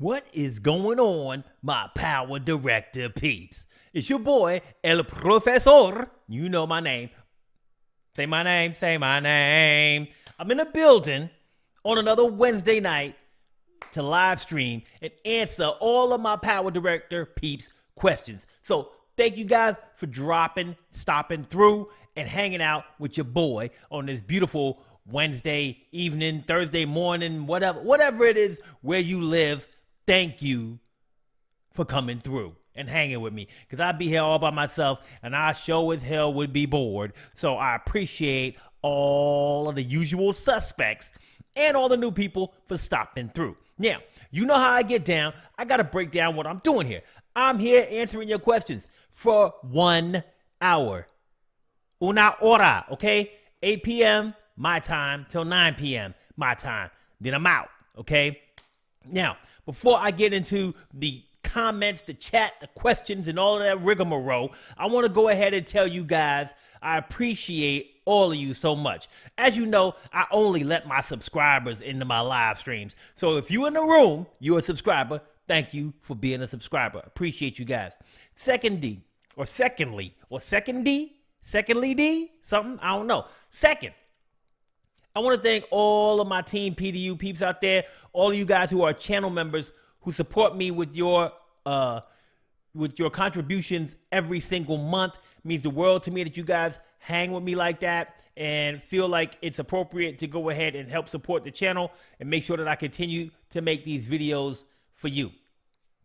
What is going on, my Power Director peeps? It's your boy, El Profesor. You know my name. Say my name, say my name. I'm in the building on another Wednesday night to live stream and answer all of my Power Director peeps questions. So thank you guys for stopping through and hanging out with your boy on this beautiful Wednesday evening, Thursday morning, whatever it is where you live. Thank you for coming through and hanging with me, because I'd be here all by myself and I sure as hell would be bored. So I appreciate all of the usual suspects and all the new people for stopping through. Now, you know how I get down. I got to break down what I'm doing here. I'm here answering your questions for 1 hour. Una hora, okay? 8 p.m. my time till 9 p.m. my time. Then I'm out, okay? Now, before I get into the comments, the chat, the questions, and all of that rigmarole, I want to go ahead and tell you guys I appreciate all of you so much. As you know, I only let my subscribers into my live streams. So if you're in the room, you're a subscriber. Thank you for being a subscriber. Appreciate you guys. Secondly, something, I don't know. Second, I want to thank all of my Team PDU peeps out there, all of you guys who are channel members who support me with your contributions every single month. It means the world to me that you guys hang with me like that and feel like it's appropriate to go ahead and help support the channel and make sure that I continue to make these videos for you.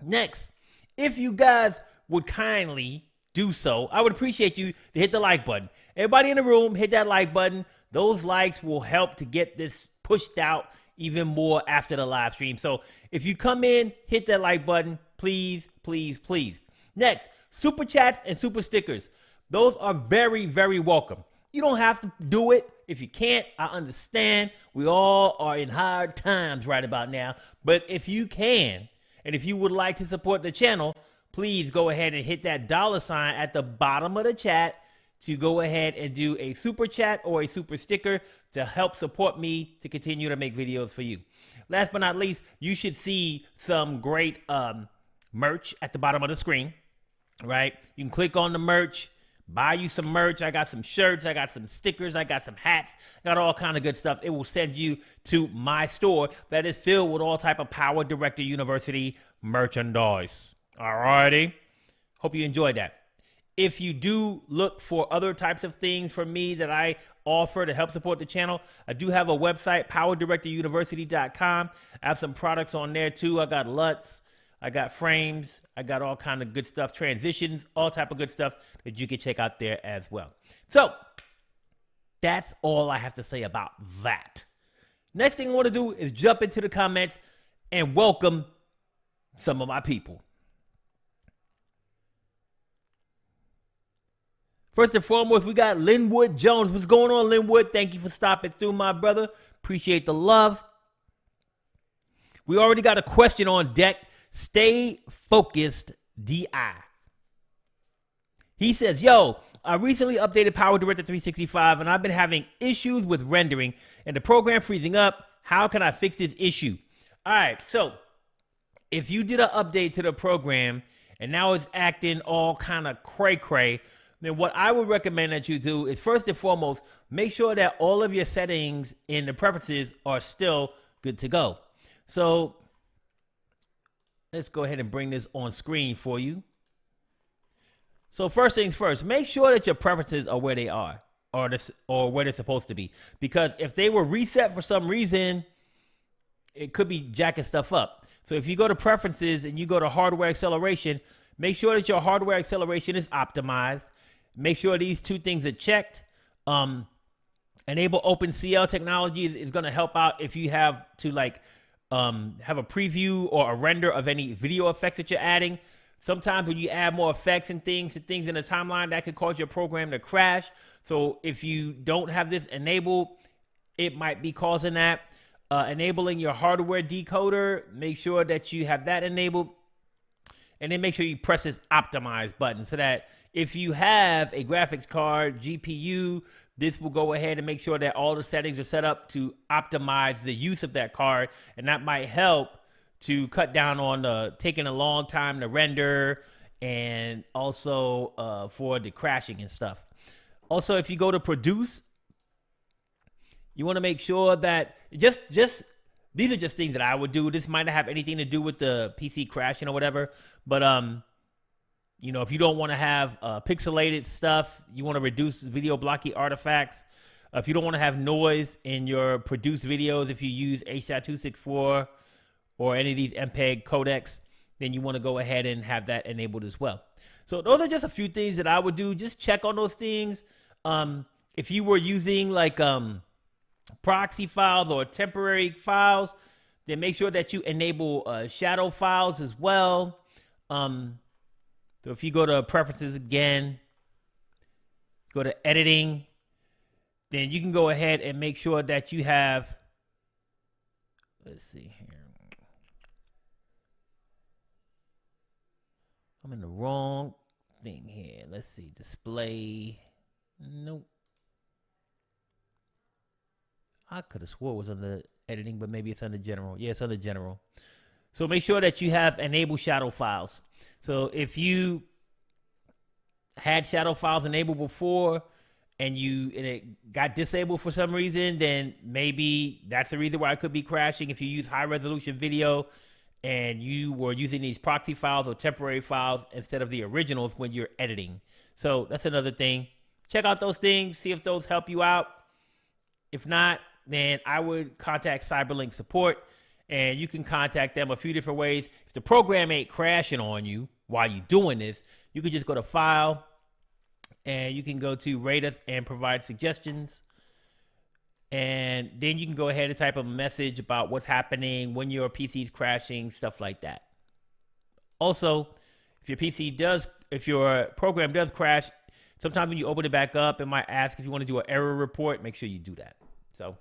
Next, if you guys would kindly do so, I would appreciate you to hit the like button. Everybody in the room, hit that like button. Those likes will help to get this pushed out even more after the live stream. So if you come in, hit that like button, please, please, please. Next, super chats and super stickers. Those are very, very welcome. You don't have to do it. If you can't, I understand. We all are in hard times right about now. But if you can, and if you would like to support the channel, please go ahead and hit that $ at the bottom of the chat to go ahead and do a super chat or a super sticker to help support me to continue to make videos for you. Last but not least, you should see some great merch at the bottom of the screen, right? You can click on the merch, buy you some merch. I got some shirts, I got some stickers, I got some hats, I got all kind of good stuff. It will send you to my store that is filled with all type of Power Director University merchandise. Alrighty, hope you enjoyed that. If you do look for other types of things from me that I offer to help support the channel, I do have a website, PowerDirectorUniversity.com. I have some products on there too. I got LUTs, I got frames, I got all kind of good stuff, transitions, all type of good stuff that you can check out there as well. So that's all I have to say about that. Next thing I want to do is jump into the comments and welcome some of my people. First and foremost, we got Linwood Jones. What's going on, Linwood? Thank you for stopping through, my brother. Appreciate the love. We already got a question on deck. Stay focused, DI. He says, yo, I recently updated PowerDirector 365 and I've been having issues with rendering and the program freezing up. How can I fix this issue? All right, so if you did an update to the program and now it's acting all kind of cray-cray, then what I would recommend that you do is first and foremost, make sure that all of your settings in the preferences are still good to go. So let's go ahead and bring this on screen for you. So first things first, make sure that your preferences are where they are or where they're supposed to be. Because if they were reset for some reason, it could be jacking stuff up. So if you go to preferences and you go to hardware acceleration, make sure that your hardware acceleration is optimized. Make sure these two things are checked. Enable OpenCL technology is going to help out if you have to have a preview or a render of any video effects that you're adding. Sometimes when you add more effects and things in the timeline, that could cause your program to crash. So if you don't have this enabled, it might be causing that. Enabling your hardware decoder, make sure that you have that enabled. And then make sure you press this optimize button so that if you have a graphics card, GPU, this will go ahead and make sure that all the settings are set up to optimize the use of that card. And that might help to cut down on taking a long time to render, and also for the crashing and stuff. Also, if you go to produce, you want to make sure that just these are just things that I would do. This might not have anything to do with the PC crashing or whatever, but you know, if you don't want to have pixelated stuff, you want to reduce video blocky artifacts. If you don't want to have noise in your produced videos, if you use H.264 or any of these MPEG codecs, then you want to go ahead and have that enabled as well. So those are just a few things that I would do. Just check on those things. If you were using like proxy files or temporary files, then make sure that you enable shadow files as well. So if you go to preferences again, go to editing, then you can go ahead and make sure that you have, let's see here. I'm in the wrong thing here. Let's see, display. Nope. I could have swore it was under editing, but maybe it's under general. Yeah, it's under general. So make sure that you have enabled shadow files. So if you had shadow files enabled before and it got disabled for some reason, then maybe that's the reason why it could be crashing. If you use high resolution video and you were using these proxy files or temporary files instead of the originals when you're editing. So that's another thing. Check out those things, see if those help you out. If not, then I would contact Cyberlink support, and you can contact them a few different ways. If the program ain't crashing on you while you're doing this, you can just go to File, and you can go to Rate Us and Provide Suggestions. And then you can go ahead and type a message about what's happening, when your PC is crashing, stuff like that. Also, if your program does crash, sometimes when you open it back up, it might ask if you want to do an error report. Make sure you do that. So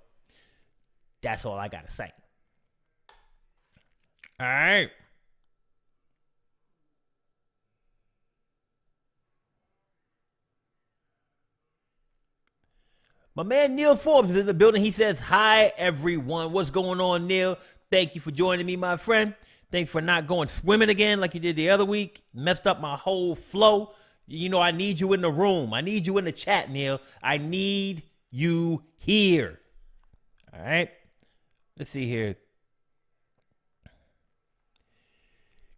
that's all I got to say. All right. My man Neil Forbes is in the building. He says, hi, everyone. What's going on, Neil? Thank you for joining me, my friend. Thanks for not going swimming again like you did the other week. Messed up my whole flow. You know, I need you in the room. I need you in the chat, Neil. I need you here. All right. Let's see here.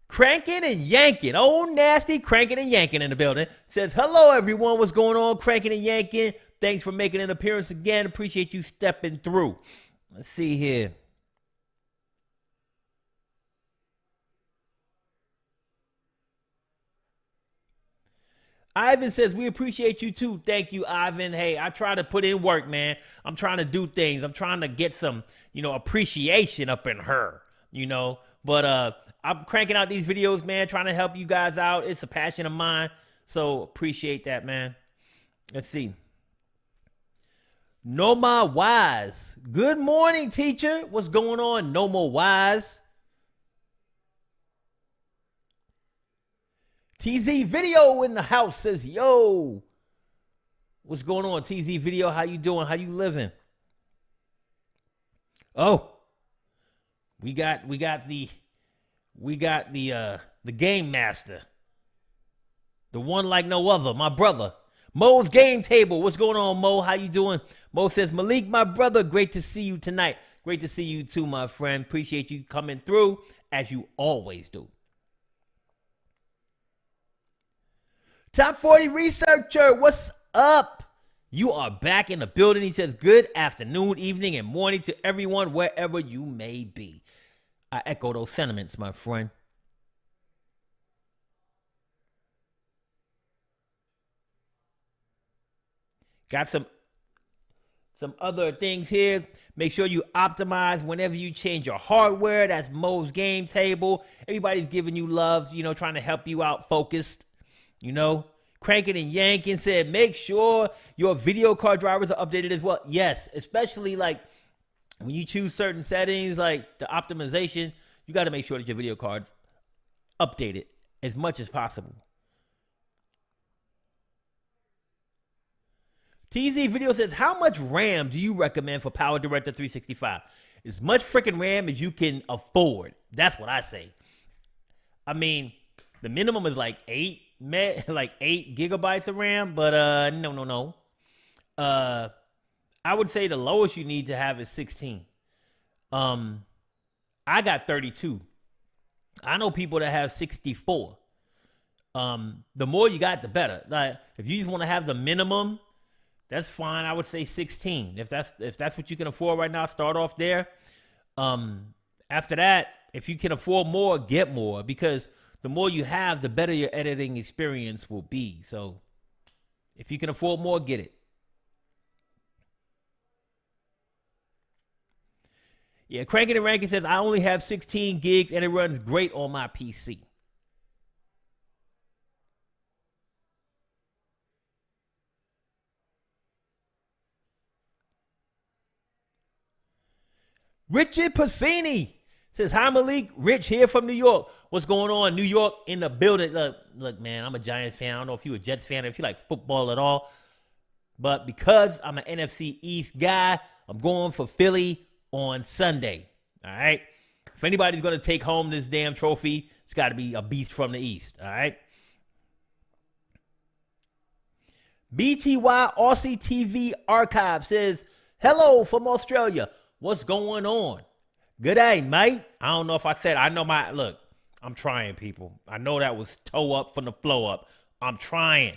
Cranking and yanking. Oh, nasty cranking and yanking in the building. Says, hello, everyone. What's going on? Cranking and yanking. Thanks for making an appearance again. Appreciate you stepping through. Let's see here. Ivan says, we appreciate you too. Thank you, Ivan. Hey, I try to put in work, man. I'm trying to do things. I'm trying to get some, appreciation up in her, But I'm cranking out these videos, man, trying to help you guys out. It's a passion of mine. So appreciate that, man. Let's see. Noma Wise. Good morning, teacher. What's going on, Noma Wise? TZ Video in the house says, yo. What's going on, TZ Video? How you doing? How you living? Oh. We got the game master. The one like no other, my brother. Mo's Game Table. What's going on, Mo? How you doing? Mo says, Malik, my brother, great to see you tonight. Great to see you too, my friend. Appreciate you coming through, as you always do. Top 40 Researcher, what's up? You are back in the building. He says, good afternoon, evening, and morning to everyone, wherever you may be. I echo those sentiments, my friend. Got some other things here. Make sure you optimize whenever you change your hardware. That's Mo's Game Table. Everybody's giving you love, trying to help you out focused, Cranking and yanking said, make sure your video card drivers are updated as well. Yes, especially like when you choose certain settings, like the optimization, you got to make sure that your video card's updated as much as possible. TZ Video says, how much RAM do you recommend for PowerDirector 365? as much freaking RAM as you can afford. That's what I say. I mean, the minimum is like 8 gigabytes of RAM, but no. I would say the lowest you need to have is 16. I got 32. I know people that have 64. The more you got, the better. Like, if you just want to have the minimum, that's fine. I would say 16. If that's what you can afford right now, start off there. After that, if you can afford more, get more, because the more you have, the better your editing experience will be. So if you can afford more, get it. Yeah, Cranking and Ranking says, I only have 16 gigs and it runs great on my PC. Richard Passini says, hi, Malik. Rich here from New York. What's going on? New York in the building. Look, man, I'm a Giants fan. I don't know if you're a Jets fan or if you like football at all. But because I'm an NFC East guy, I'm going for Philly on Sunday. All right? If anybody's going to take home this damn trophy, it's got to be a beast from the East. All right? BTY Aussie TV Archive says, hello from Australia. What's going on? Good day, mate. I don't know if I said, look, I'm trying, people. I know that was toe up from the flow up. I'm trying.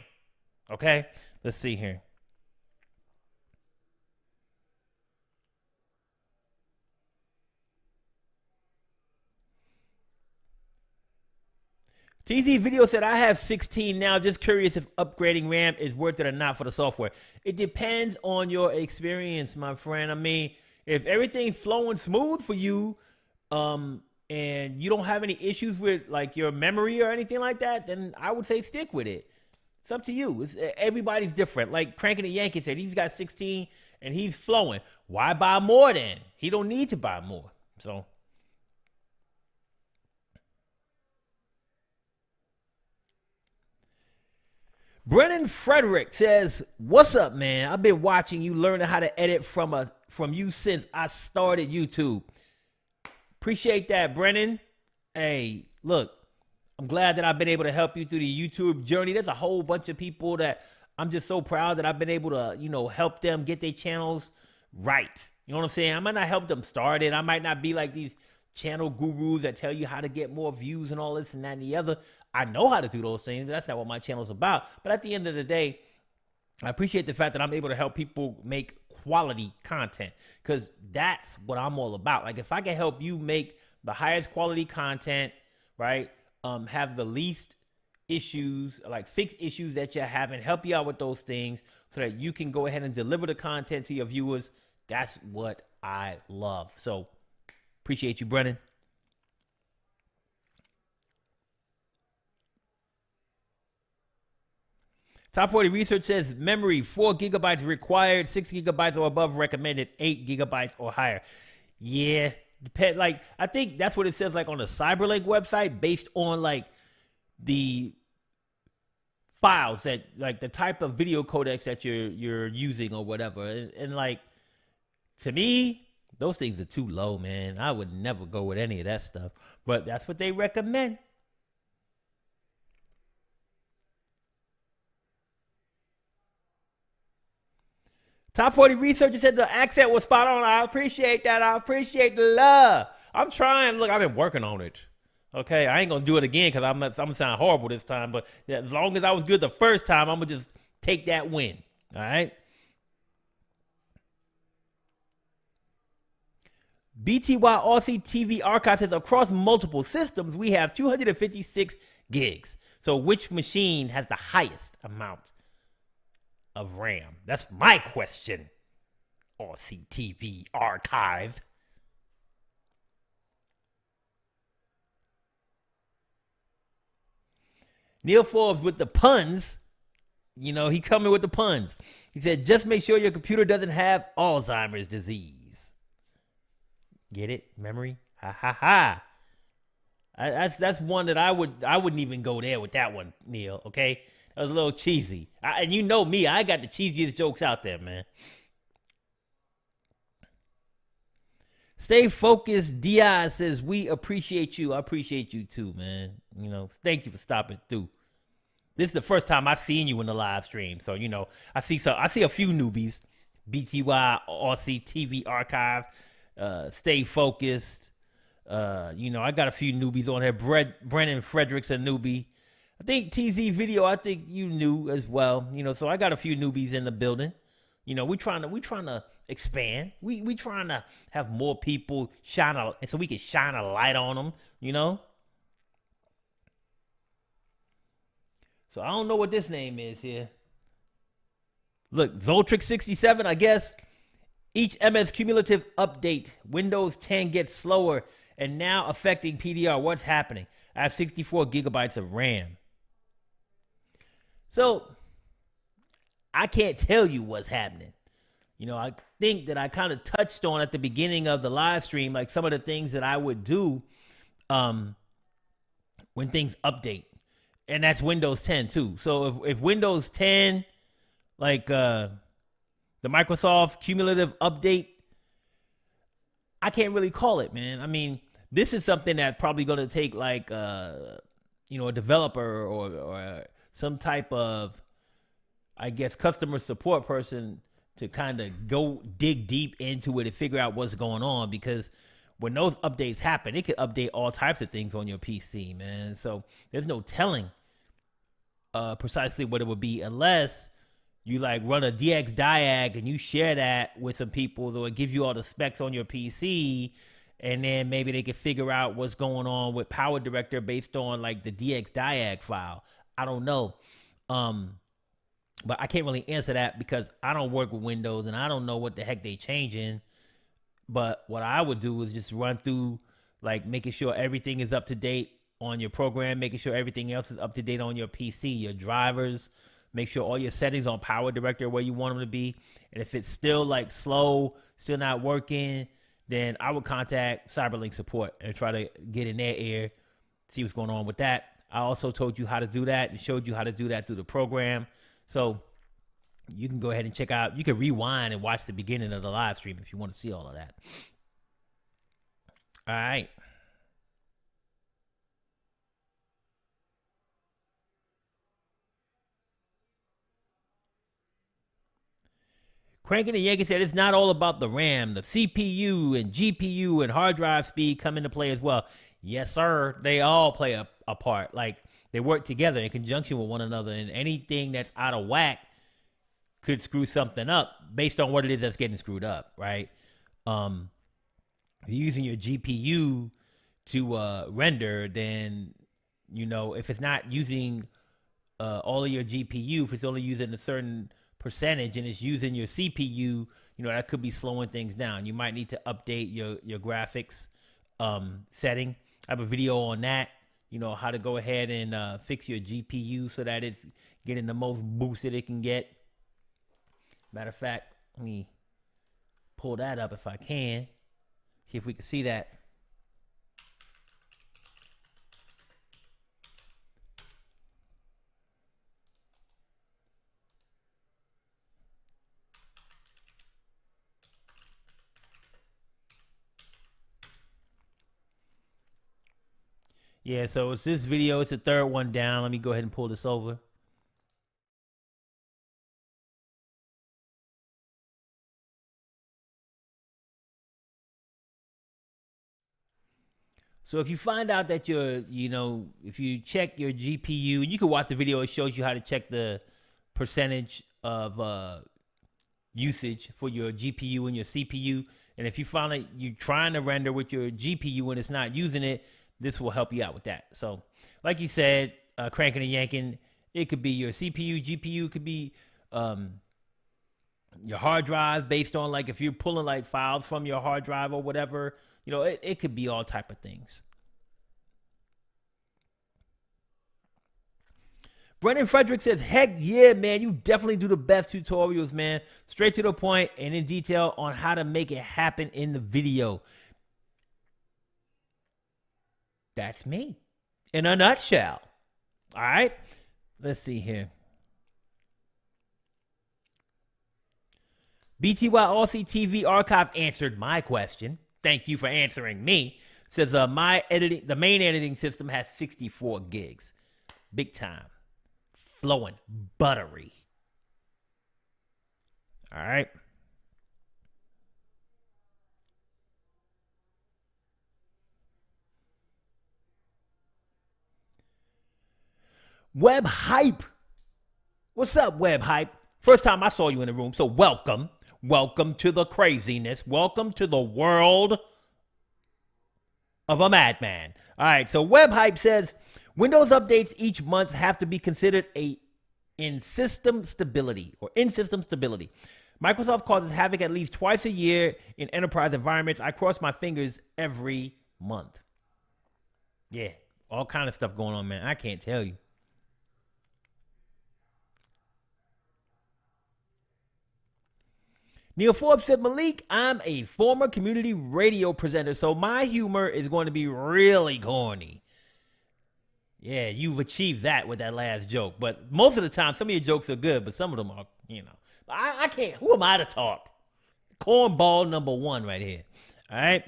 Okay? Let's see here. TZ Video said, I have 16 now. Just curious if upgrading RAM is worth it or not for the software. It depends on your experience, my friend. I mean, if everything's flowing smooth for you, and you don't have any issues with like your memory or anything like that, then I would say stick with it. It's up to you. Everybody's different. Like Cranking the Yankee said, he's got 16 and he's flowing. Why buy more then? He don't need to buy more. So. Brennan Frederick says, what's up, man? I've been watching you, learning how to edit from you since I started YouTube. Appreciate that, Brennan. Hey, look, I'm glad that I've been able to help you through the YouTube journey. There's a whole bunch of people that I'm just so proud that I've been able to, help them get their channels right. You know what I'm saying? I might not help them start it. I might not be like these channel gurus that tell you how to get more views and all this and that and the other. I know how to do those things. That's not what my channel is about. But at the end of the day, I appreciate the fact that I'm able to help people make quality content, because that's what I'm all about. Like, if I can help you make the highest quality content, right? Have the least issues, like fix issues that you're having, help you out with those things so that you can go ahead and deliver the content to your viewers. That's what I love. So appreciate you, Brennan. Top 40 research says memory 4 gigabytes required, 6 gigabytes or above recommended, 8 gigabytes or higher. Yeah, depend. Like, I think that's what it says, like on the Cyberlink website, based on like the files that, like the type of video codecs that you're using or whatever. And like, to me, those things are too low, man. I would never go with any of that stuff. But that's what they recommend. Top 40 researcher said the accent was spot on. I appreciate that. I appreciate the love. I'm trying. Look, I've been working on it. Okay, I ain't going to do it again because I'm going to sound horrible this time. But as long as I was good the first time, I'm going to just take that win. All right? BTY Aussie TV Archive says, across multiple systems, we have 256 gigs. So which machine has the highest amount of RAM? That's my question. Aussie TV Archive. Neil Forbes with the puns. He coming with the puns. He said, just make sure your computer doesn't have Alzheimer's disease. Get it? Memory? Ha ha ha. That's one that I wouldn't even go there with that one, Neil. Okay, that was a little cheesy. And you know me, I got the cheesiest jokes out there, man. Stay focused. Di says we appreciate you. I appreciate you too, man. You know, thank you for stopping through. This is the first time I've seen you in the live stream, so you know I see a few newbies. BTY Aussie TV Archive. Stay focused. You know, I got a few newbies on here. Brennan Fredericks, a newbie. I think TZ Video, I think you knew as well. You know, so I got a few newbies in the building. You know, we trying to expand. We trying to have more people shine a, and so we can shine a light on them. You know. So I don't know what this name is here. Look, Zoltrix67, I guess. Each MS cumulative update, Windows 10 gets slower and now affecting PDR. What's happening? I have 64 gigabytes of RAM. So I can't tell you what's happening. You know, I think that I kind of touched on at the beginning of the live stream, like some of the things that I would do when things update. And that's Windows 10 too. So if Windows 10, like the Microsoft cumulative update, I can't really call it, man. I mean, this is something that's probably going to take like, you know, a developer or some type of, I guess, customer support person to kind of go dig deep into it and figure out what's going on, because when those updates happen, it could update all types of things on your PC, man. So there's no telling precisely what it would be unless you like run a DX diag and you share that with some people, though it gives you all the specs on your PC, and then maybe they can figure out what's going on with PowerDirector based on like the DX diag file. I don't know. But I can't really answer that because I don't work with Windows and I don't know what the heck they changing. But what I would do is just run through, like, making sure everything is up to date on your program, making sure everything else is up to date on your PC, your drivers, make sure all your settings on PowerDirector where you want them to be. And if it's still like slow, still not working, then I would contact CyberLink support and try to get in their ear, see what's going on with that. I also told you how to do that and showed you how to do that through the program. So you can go ahead and check out, you can rewind and watch the beginning of the live stream if you want to see all of that. All right. Cranking the Yankee said it's not all about the RAM. The CPU and GPU and hard drive speed come into play as well. Yes, sir. They all play a part. Like, they work together in conjunction with one another, and anything that's out of whack could screw something up based on what it is that's getting screwed up, right? If you're using your GPU to render, then, you know, if it's not using all of your GPU, if it's only using a certain percentage and it's using your CPU, you know, that could be slowing things down. You might need to update your graphics setting. I have a video on that, you know, how to go ahead and fix your GPU so that it's getting the most boost that it can get. Matter of fact, let me pull that up if I can. See if we can see that. Yeah, so it's this video. It's the third one down. Let me go ahead and pull this over. So if you find out that if you check your GPU, and you can watch the video, it shows you how to check the percentage of usage for your GPU and your CPU. And if you find that you're trying to render with your GPU and it's not using it, this will help you out with that. So like you said, cranking and yanking, it could be your CPU, GPU, could be your hard drive based on, like, if you're pulling like files from your hard drive or whatever, you know, it could be all type of things. Brennan Frederick says, heck yeah, man, you definitely do the best tutorials, man. Straight to the point and in detail on how to make it happen in the video. That's me in a nutshell. All right, let's see here. BTY Aussie TV Archive answered my question. Thank you for answering me. Says the main editing system has 64 gigs. Big time. Flowing. Buttery. All right. Web Hype. What's up, Web Hype? First time I saw you in the room, so welcome. Welcome to the craziness. Welcome to the world of a madman. All right, so Web Hype says Windows updates each month have to be considered in system stability. Microsoft causes havoc at least twice a year in enterprise environments. I cross my fingers every month. Yeah, all kind of stuff going on, man. I can't tell you. Neil Forbes said, Malik, I'm a former community radio presenter, so my humor is going to be really corny. Yeah, you've achieved that with that last joke. But most of the time, some of your jokes are good, but some of them are, I can't. Who am I to talk? Cornball number one right here. All right.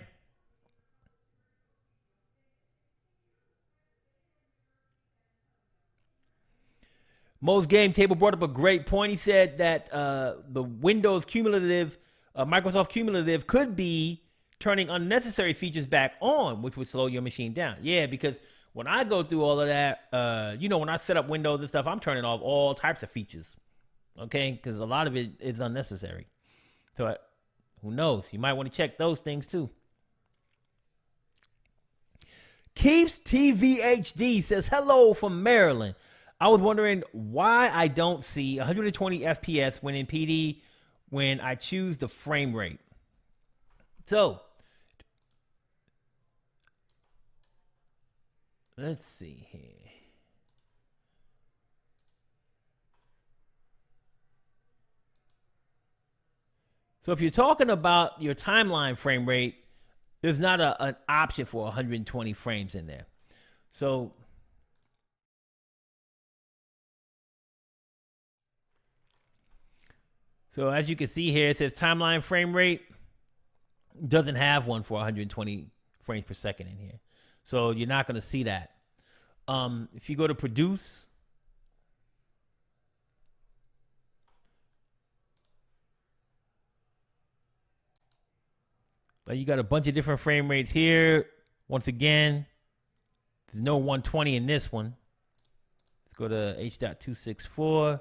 Mo's Game Table brought up a great point. He said that the Windows cumulative, Microsoft cumulative could be turning unnecessary features back on, which would slow your machine down. Yeah, because when I go through all of that, when I set up Windows and stuff, I'm turning off all types of features, okay? Because a lot of it is unnecessary. So who knows? You might want to check those things too. Keeps TVHD says, hello from Maryland. I was wondering why I don't see 120 FPS when in PD when I choose the frame rate. So, let's see here. So if you're talking about your timeline frame rate, there's not an option for 120 frames in there. So as you can see here, it says timeline frame rate doesn't have one for 120 frames per second in here. So you're not going to see that. If you go to produce, you got a bunch of different frame rates here. Once again, there's no 120 in this one. Let's go to H.264.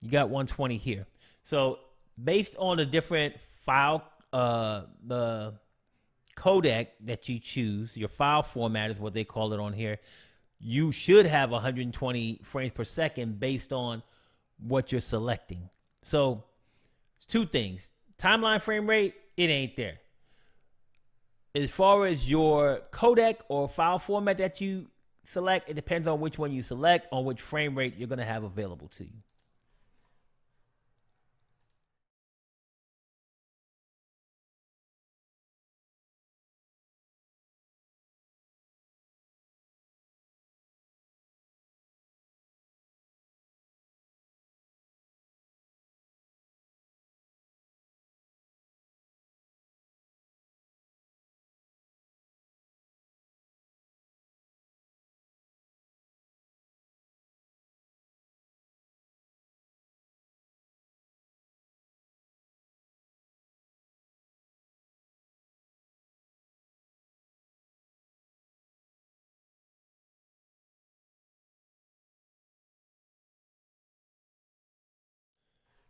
You got 120 here. So based on the different file, the codec that you choose, your file format is what they call it on here, you should have 120 frames per second based on what you're selecting. So two things. Timeline frame rate, it ain't there. As far as your codec or file format that you select, it depends on which one you select, on which frame rate you're going to have available to you.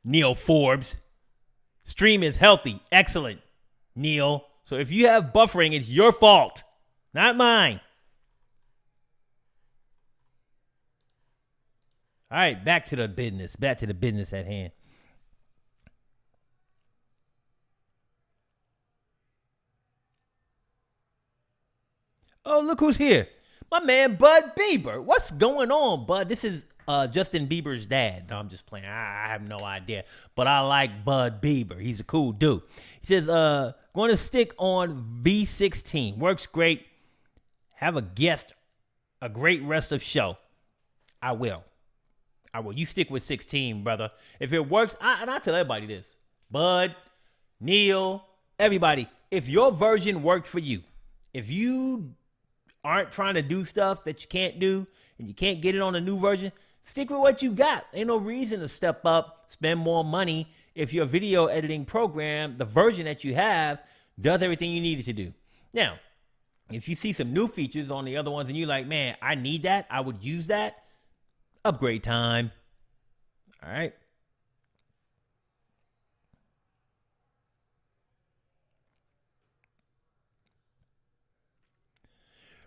Neil Forbes. Stream is healthy. Excellent, Neil. So if you have buffering, it's your fault, not mine. All right, back to the business. Back to the business at hand. Oh, look who's here. My man, Bud Bieber. What's going on, Bud? This is Justin Bieber's dad. No, I'm just playing. I have no idea. But I like Bud Bieber. He's a cool dude. He says, going to stick on V16. Works great. Have a great rest of show. I will. You stick with 16, brother. If it works, and I tell everybody this, Bud, Neil, everybody, if your version worked for you, if you aren't trying to do stuff that you can't do and you can't get it on a new version, stick with what you got. Ain't no reason to step up, spend more money if your video editing program, the version that you have, does everything you need it to do. Now, if you see some new features on the other ones and you're like, man, I need that, I would use that, upgrade time. All right.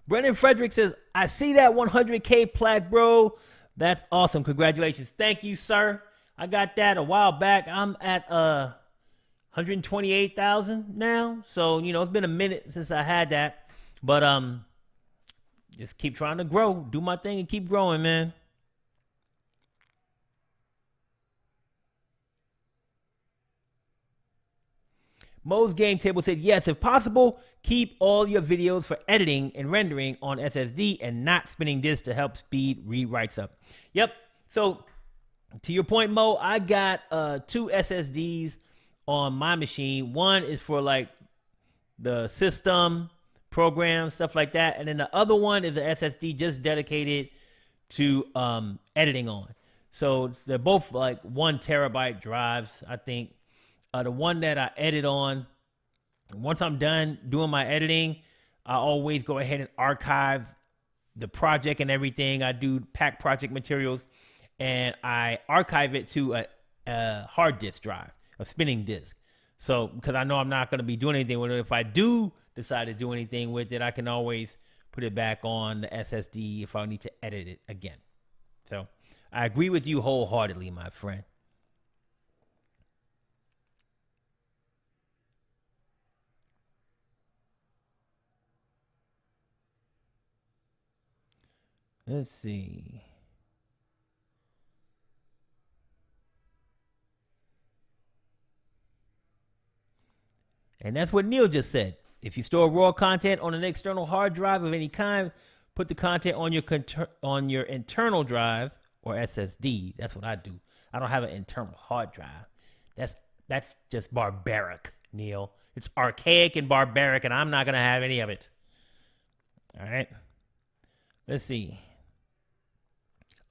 Brendan Frederick says, I see that 100K plaque, bro. That's awesome. Congratulations. Thank you, sir. I got that a while back. I'm at 128,000 now. So, you know, it's been a minute since I had that. But just keep trying to grow. Do my thing and keep growing, man. Mo's Game Table said, yes, if possible, keep all your videos for editing and rendering on SSD and not spinning disk to help speed rewrites up. Yep. So to your point, Mo, I got 2 SSDs on my machine. One is for like the system, program, stuff like that. And then the other one is an SSD just dedicated to editing on. So they're both like 1 terabyte drives, I think. The one that I edit on, once I'm done doing my editing, I always go ahead and archive the project and everything. I do pack project materials, and I archive it to a hard disk drive, a spinning disk. So, because I know I'm not going to be doing anything with it. If I do decide to do anything with it, I can always put it back on the SSD if I need to edit it again. So, I agree with you wholeheartedly, my friend. Let's see. And that's what Neil just said. If you store raw content on an external hard drive of any kind, put the content on your internal drive or SSD. That's what I do. I don't have an internal hard drive. That's just barbaric, Neil. It's archaic and barbaric, and I'm not going to have any of it. All right. Let's see.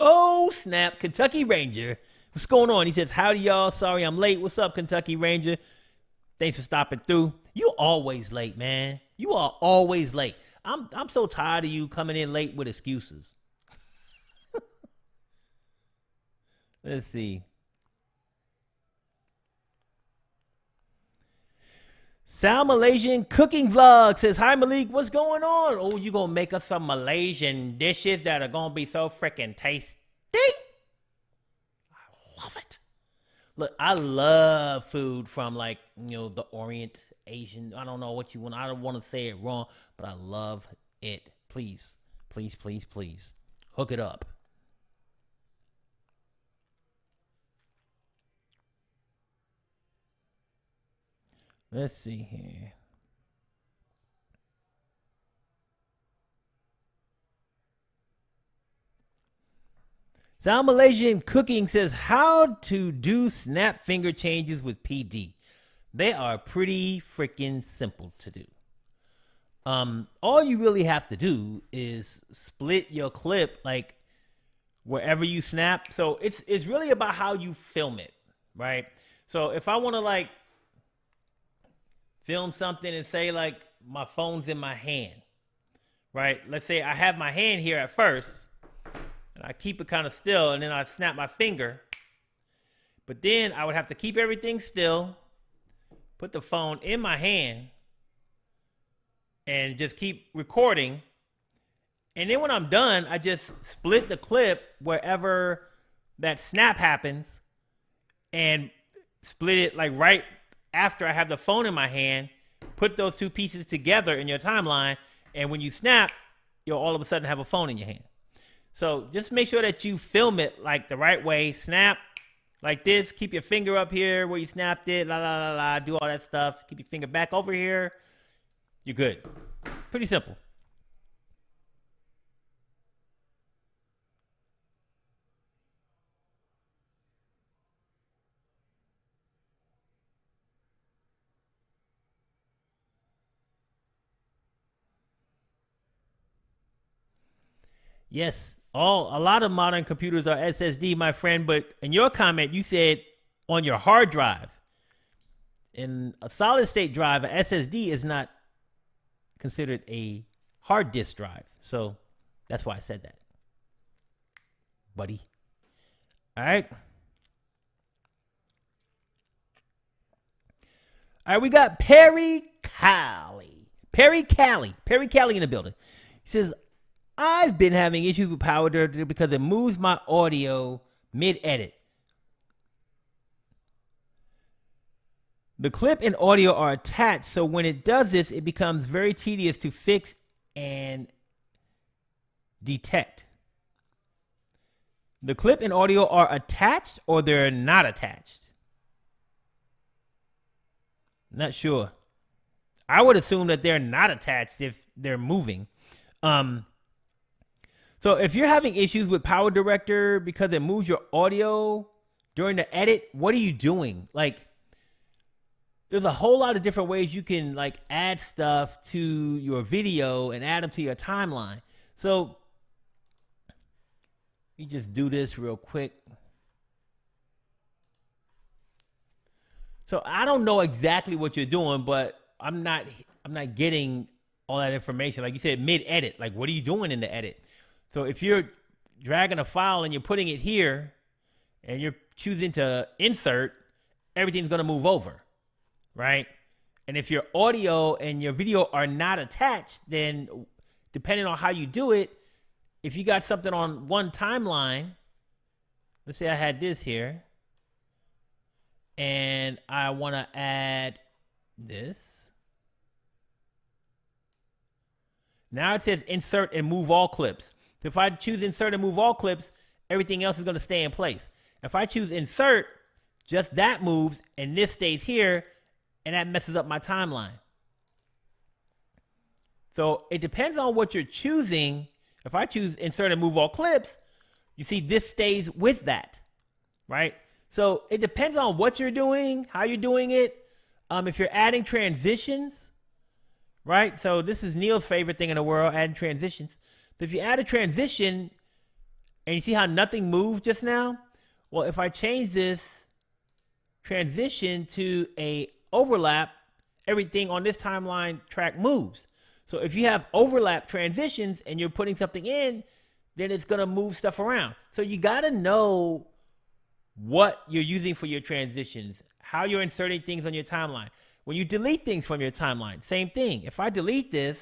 Oh, snap. Kentucky Ranger. What's going on? He says, howdy, y'all. Sorry I'm late. What's up, Kentucky Ranger? Thanks for stopping through. You always late, man. You are always late. I'm so tired of you coming in late with excuses. Let's see. Sal Malaysian Cooking Vlog says, hi, Malik. What's going on? Oh, you going to make us some Malaysian dishes that are going to be so freaking tasty? I love it. Look, I love food from, like, you know, the Orient, Asian. I don't know what you want. I don't want to say it wrong, but I love it. Please, please, please, please. Hook it up. Let's see here. Sal Malaysian Cooking says, how to do snap finger changes with PD. They are pretty freaking simple to do. All you really have to do is split your clip, like wherever you snap. So it's really about how you film it, right? So if I want to like film something and say like my phone's in my hand, right? Let's say I have my hand here at first and I keep it kind of still and then I snap my finger. But then I would have to keep everything still, put the phone in my hand and just keep recording. And then when I'm done, I just split the clip wherever that snap happens and split it like right after I have the phone in my hand, put those two pieces together in your timeline, and when you snap, you'll all of a sudden have a phone in your hand. So just make sure that you film it like the right way. Snap like this. Keep your finger up here where you snapped it. La, la, la, la. Do all that stuff. Keep your finger back over here. You're good. Pretty simple. Yes, a lot of modern computers are SSD, my friend. But in your comment, you said on your hard drive. In a solid state drive, a SSD is not considered a hard disk drive. So that's why I said that, buddy. All right. All right, we got Perry Cali. Perry Cali in the building. He says, I've been having issues with PowerDirector because it moves my audio mid-edit. The clip and audio are attached, so when it does this, it becomes very tedious to fix and detect. The clip and audio are attached or they're not attached? Not sure. I would assume that they're not attached if they're moving. So if you're having issues with PowerDirector because it moves your audio during the edit, what are you doing? Like, there's a whole lot of different ways you can like add stuff to your video and add them to your timeline. So you just do this real quick. So I don't know exactly what you're doing, but I'm not getting all that information. Like you said, mid-edit. Like, what are you doing in the edit? So if you're dragging a file and you're putting it here and you're choosing to insert, everything's going to move over, right? And if your audio and your video are not attached, then depending on how you do it, if you got something on one timeline, let's say I had this here, and I want to add this. Now it says insert and move all clips. So if I choose insert and move all clips, everything else is going to stay in place. If I choose insert, just that moves and this stays here, and that messes up my timeline. So it depends on what you're choosing. If I choose insert and move all clips, you see this stays with that, right? So it depends on what you're doing, how you're doing it. If you're adding transitions, right? So this is Neil's favorite thing in the world, adding transitions. So if you add a transition and you see how nothing moved just now, well, if I change this transition to a overlap, everything on this timeline track moves. So if you have overlap transitions and you're putting something in, then it's going to move stuff around. So you got to know what you're using for your transitions, how you're inserting things on your timeline. When you delete things from your timeline, same thing. If I delete this,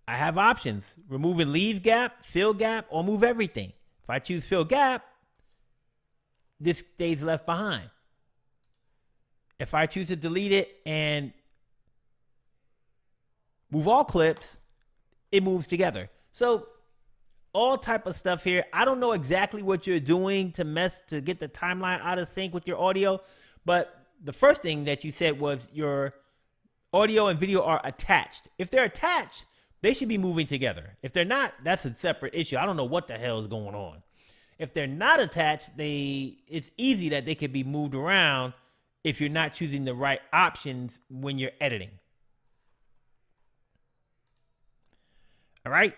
I have options: remove and leave gap, fill gap, or move everything. If I choose fill gap, this stays left behind. If I choose to delete it and move all clips, it moves together. So all type of stuff here. I don't know exactly what you're doing to get the timeline out of sync with your audio, but the first thing that you said was your audio and video are attached. If they're attached, they should be moving together. If they're not, that's a separate issue. I don't know what the hell is going on. If they're not attached, it's easy that they could be moved around if you're not choosing the right options when you're editing. All right.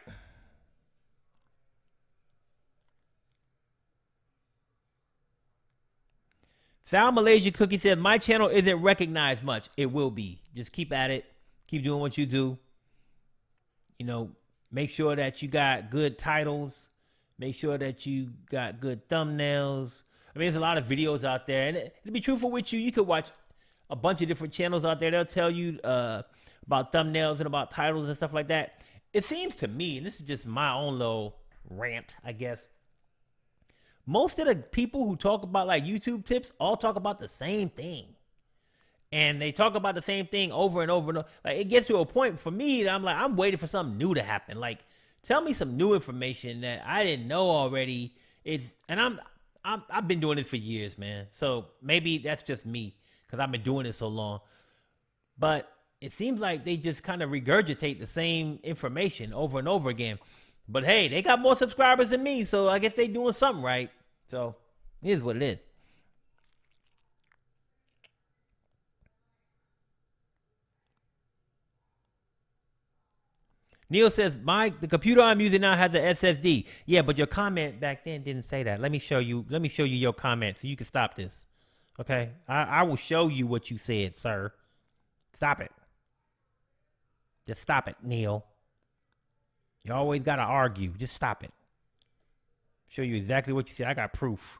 Sal Malaysia Cookie said, my channel isn't recognized much. It will be. Just keep at it. Keep doing what you do. You know, make sure that you got good titles. Make sure that you got good thumbnails. I mean, there's a lot of videos out there. And to be truthful with you, you could watch a bunch of different channels out there. They'll tell you about thumbnails and about titles and stuff like that. It seems to me, and this is just my own little rant, I guess, most of the people who talk about like YouTube tips all talk about the same thing. And they talk about the same thing over and over and over. Like, it gets to a point for me that I'm like, I'm waiting for something new to happen. Like, tell me some new information that I didn't know already. I've been doing it for years, man. So maybe that's just me because I've been doing it so long. But it seems like they just kind of regurgitate the same information over and over again. But hey, they got more subscribers than me, so I guess they doing something right. So it is what it is. Neil says, the computer I'm using now has a SSD. Yeah, but your comment back then didn't say that. Let me show you your comment so you can stop this. Okay? I will show you what you said, sir. Stop it. Just stop it, Neil. You always got to argue. Just stop it. Show you exactly what you said. I got proof.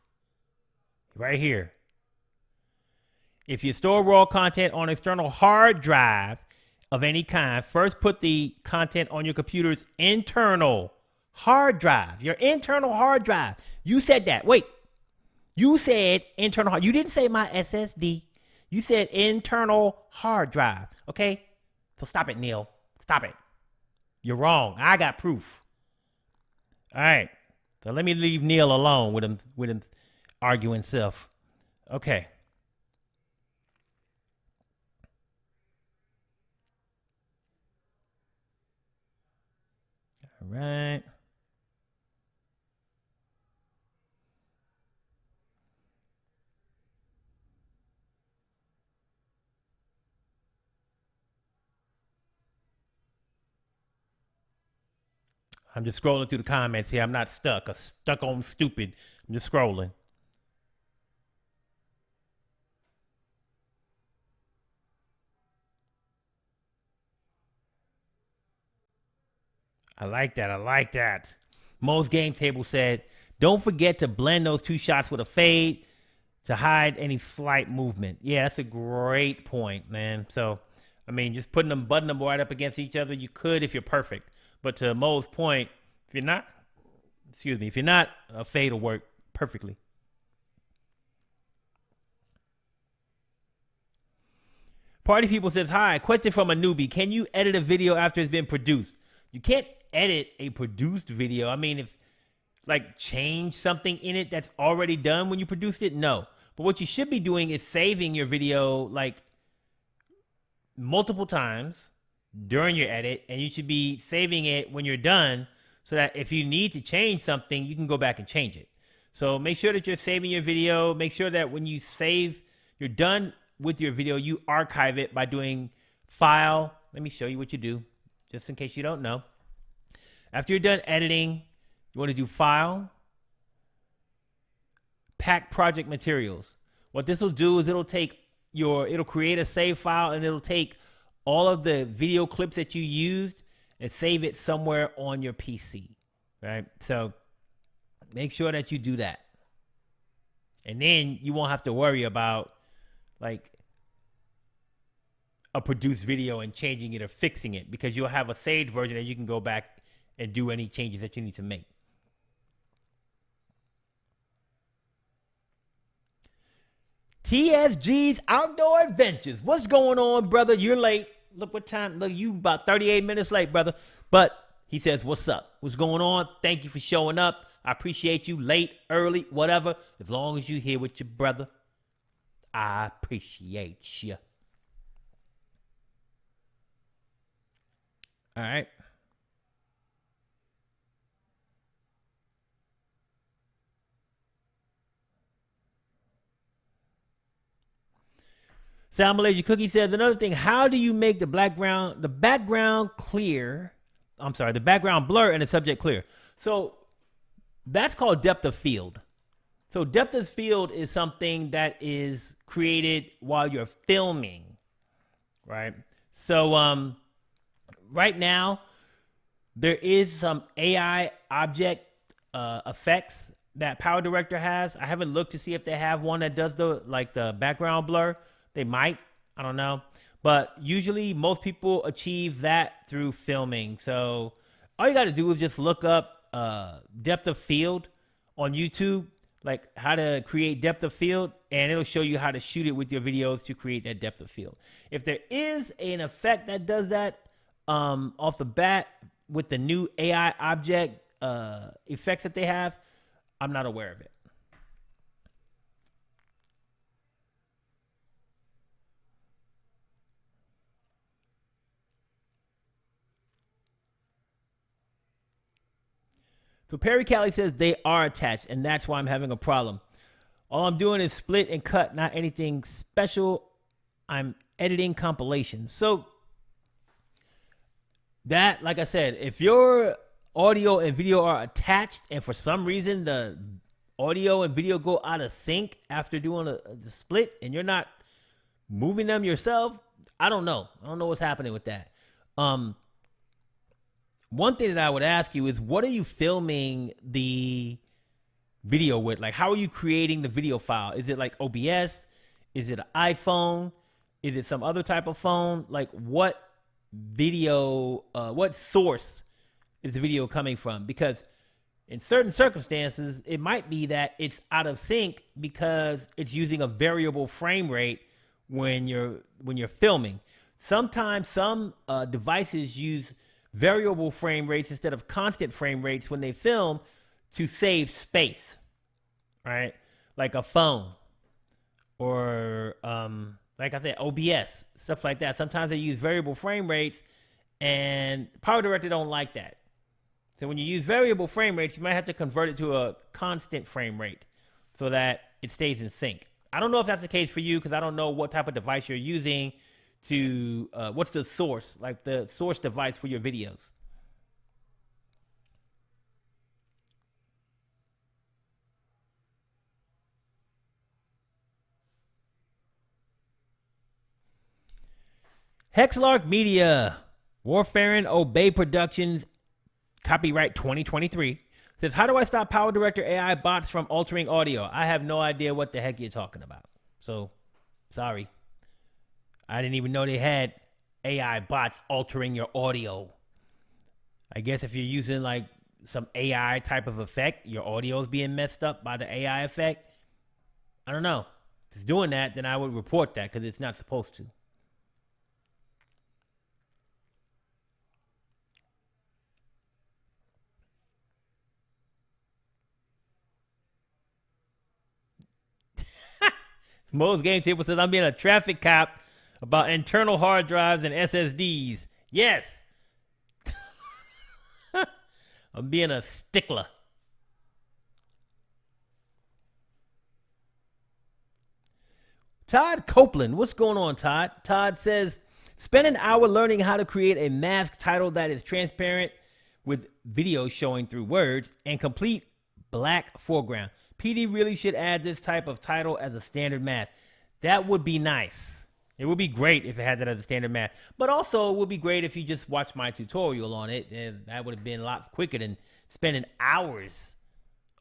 Right here. If you store raw content on external hard drive of any kind, first put the content on your computer's internal hard drive. Your internal hard drive. You said that. Wait. You said internal hard. You didn't say my SSD. You said internal hard drive. Okay? So stop it, Neil. Stop it. You're wrong. I got proof. All right. So let me leave Neil alone with him arguing self. Okay. All right. I'm just scrolling through the comments here. I'm not stuck. I'm stuck on stupid. I'm just scrolling. I like that. I like that. Mo's Game Table said, don't forget to blend those two shots with a fade to hide any slight movement. Yeah, that's a great point, man. So, I mean, just butting them right up against each other, you could if you're perfect. But to Mo's point, if you're not, a fade will work perfectly. Party People says, hi, question from a newbie. Can you edit a video after it's been produced? You can't edit a produced video. I mean, if like change something in it that's already done when you produced it, no. But what you should be doing is saving your video like multiple times during your edit, and you should be saving it when you're done so that if you need to change something, you can go back and change it. So make sure that you're saving your video. Make sure that when you save, you're done with your video, you archive it by doing File. Let me show you what you do, just in case you don't know. After you're done editing, you want to do File, Pack Project Materials. What this will do is it'll create a save file, and it'll take all of the video clips that you used and save it somewhere on your PC, right? So make sure that you do that. And then you won't have to worry about like a produced video and changing it or fixing it, because you'll have a saved version that you can go back and do any changes that you need to make. TSG's Outdoor Adventures. What's going on, brother? You're late. Look what time. Look, you about 38 minutes late, brother. But he says, what's up? What's going on? Thank you for showing up. I appreciate you. Late, early, whatever. As long as you're here with your brother, I appreciate you. All right. Sal Malaysia Cookie says, another thing, how do you make the background blur and the subject clear? So that's called depth of field. So depth of field is something that is created while you're filming, right? So right now, there is some AI object effects that PowerDirector has. I haven't looked to see if they have one that does the background blur. They might, I don't know. But usually most people achieve that through filming. So all you got to do is just look up depth of field on YouTube, like how to create depth of field, and it'll show you how to shoot it with your videos to create that depth of field. If there is an effect that does that off the bat with the new AI object effects that they have, I'm not aware of it. So Perry Callie says they are attached, and that's why I'm having a problem. All I'm doing is split and cut, not anything special. I'm editing compilations. So That, like I said, if your audio and video are attached and for some reason the audio and video go out of sync after doing the split and you're not moving them yourself, I don't know. I don't know what's happening with that. One thing that I would ask you is, what are you filming the video with? Like, how are you creating the video file? Is it like OBS? Is it an iPhone? Is it some other type of phone? Like, what video, what source is the video coming from? Because in certain circumstances, it might be that it's out of sync because it's using a variable frame rate when you're filming. Sometimes some devices use variable frame rates instead of constant frame rates when they film to save space, right? Like a phone or like I said, OBS, stuff like that. Sometimes they use variable frame rates, and PowerDirector don't like that. So when you use variable frame rates, you might have to convert it to a constant frame rate so that it stays in sync. I don't know if that's the case for you because I don't know what type of device you're using to, what's the source, like the source device for your videos. Hexlark Media, Warfarin Obey Productions, copyright 2023, says, how do I stop PowerDirector AI bots from altering audio? I have no idea what the heck you're talking about. So, sorry. I didn't even know they had AI bots altering your audio. I guess if you're using like some AI type of effect, your audio is being messed up by the AI effect. I don't know. If it's doing that, then I would report that because it's not supposed to. Mo's Game Table says, I'm being a traffic cop about internal hard drives and SSDs. Yes. I'm being a stickler. Todd Copeland. What's going on, Todd? Todd says, spend an hour learning how to create a mask title that is transparent with video showing through words and complete black foreground. PD really should add this type of title as a standard mask. That would be nice. It would be great if it had that as a standard mask. But also, it would be great if you just watched my tutorial on it. And that would have been a lot quicker than spending hours